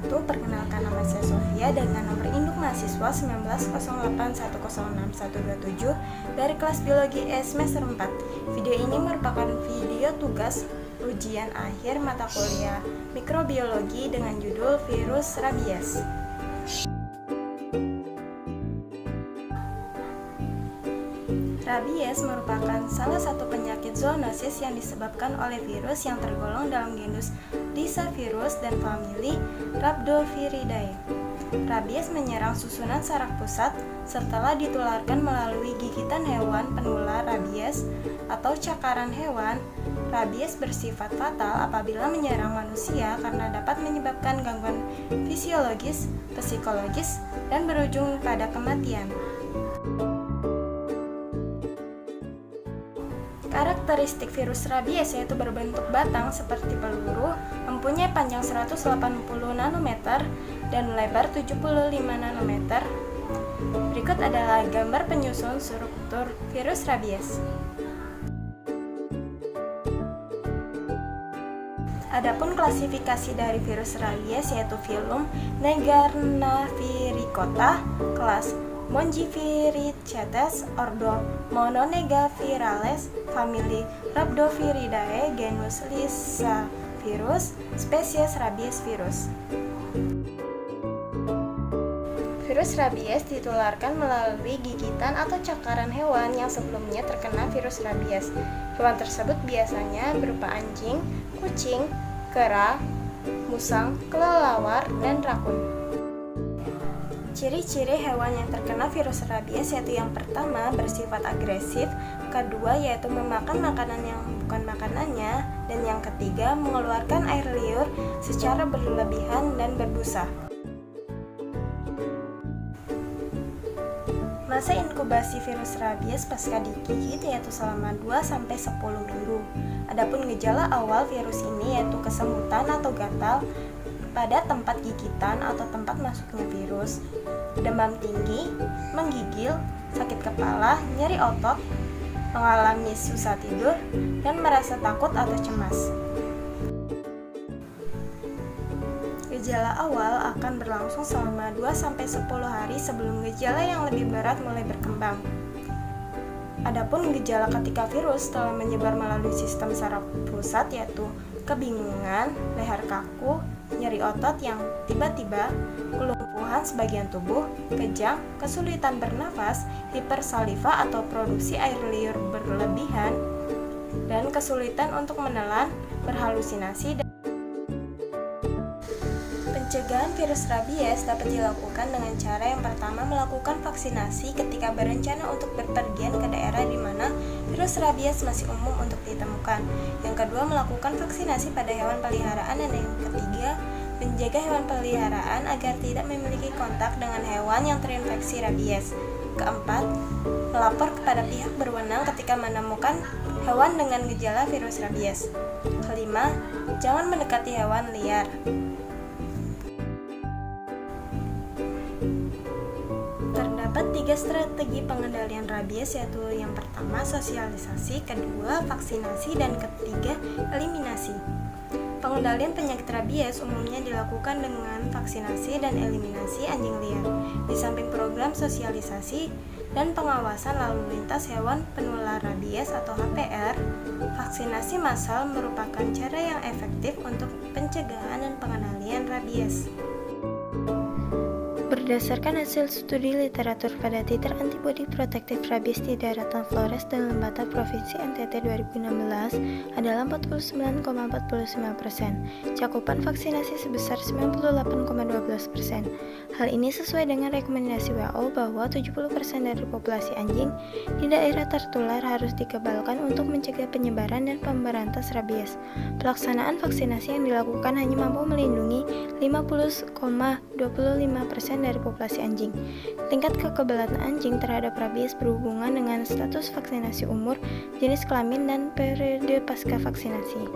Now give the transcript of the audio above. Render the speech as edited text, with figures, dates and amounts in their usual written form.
wabarakatuh. Perkenalkan, nama saya Sofia dengan nomor induk mahasiswa 1908106167 dari kelas Biologi E semester 4. Video ini merupakan video tugas ujian akhir mata kuliah mikrobiologi dengan judul virus rabies. Rabies merupakan salah satu penyakit zoonosis yang disebabkan oleh virus yang tergolong dalam genus Lyssavirus dan famili Rhabdoviridae. Rabies menyerang susunan saraf pusat setelah ditularkan melalui gigitan hewan penular rabies atau cakaran hewan. Rabies bersifat fatal apabila menyerang manusia karena dapat menyebabkan gangguan fisiologis, psikologis, dan berujung pada kematian. Karakteristik virus rabies yaitu berbentuk batang seperti peluru, mempunyai panjang 180 nanometer dan lebar 75 nanometer. Berikut adalah gambar penyusun struktur virus rabies. Adapun klasifikasi dari virus rabies yaitu filum Negarnaviricota, kelas Mongiviridae, ordo Mononegavirales, famili Rhabdoviridae, genus Lyssavirus, spesies rabies virus. Virus rabies ditularkan melalui gigitan atau cakaran hewan yang sebelumnya terkena virus rabies. Hewan tersebut biasanya berupa anjing, kucing, kera, musang, kelelawar, dan rakun. Ciri-ciri hewan yang terkena virus rabies yaitu yang pertama bersifat agresif, kedua yaitu memakan makanan yang bukan makanannya, dan yang ketiga mengeluarkan air liur secara berlebihan dan berbusa. Masa inkubasi virus rabies pasca digigit yaitu selama 2-10 minggu. Adapun gejala awal virus ini yaitu kesemutan atau gatal pada tempat gigitan atau tempat masuknya virus, demam tinggi, menggigil, sakit kepala, nyeri otot, mengalami susah tidur, dan merasa takut atau cemas. Gejala awal akan berlangsung selama 2-10 hari sebelum gejala yang lebih berat mulai berkembang. Adapun gejala ketika virus telah menyebar melalui sistem saraf pusat yaitu kebingungan, leher kaku, nyeri otot yang tiba-tiba, kelumpuhan sebagian tubuh, kejang, kesulitan bernafas, hipersaliva atau produksi air liur berlebihan, dan kesulitan untuk menelan, berhalusinasi. Pencegahan virus rabies dapat dilakukan dengan cara yang pertama melakukan vaksinasi ketika berencana untuk berpergian ke daerah di mana virus rabies masih umum untuk ditemukan. Yang kedua, melakukan vaksinasi pada hewan peliharaan, dan yang ketiga, menjaga hewan peliharaan agar tidak memiliki kontak dengan hewan yang terinfeksi rabies. Keempat, melapor kepada pihak berwenang ketika menemukan hewan dengan gejala virus rabies. Kelima, jangan mendekati hewan liar. Terdapat 3 strategi pengendalian rabies yaitu yang pertama sosialisasi, kedua vaksinasi, dan ketiga eliminasi. Pengendalian penyakit rabies umumnya dilakukan dengan vaksinasi dan eliminasi anjing liar. Di samping program sosialisasi dan pengawasan lalu lintas hewan penular rabies atau HPR, vaksinasi massal merupakan cara yang efektif untuk pencegahan dan pengendalian rabies. Berdasarkan hasil studi literatur pada titer antibodi protektif rabies di daratan Flores dan Lembata Provinsi NTT 2016 adalah 49,49%, cakupan vaksinasi sebesar 98,12%. Hal ini sesuai dengan rekomendasi WHO bahwa 70% dari populasi anjing di daerah tertular harus dikebalkan untuk mencegah penyebaran dan pemberantas rabies. Pelaksanaan vaksinasi yang dilakukan hanya mampu melindungi 50,25% dari populasi anjing. Tingkat kekebalan anjing terhadap rabies berhubungan dengan status vaksinasi umur, jenis kelamin, dan periode pasca vaksinasi.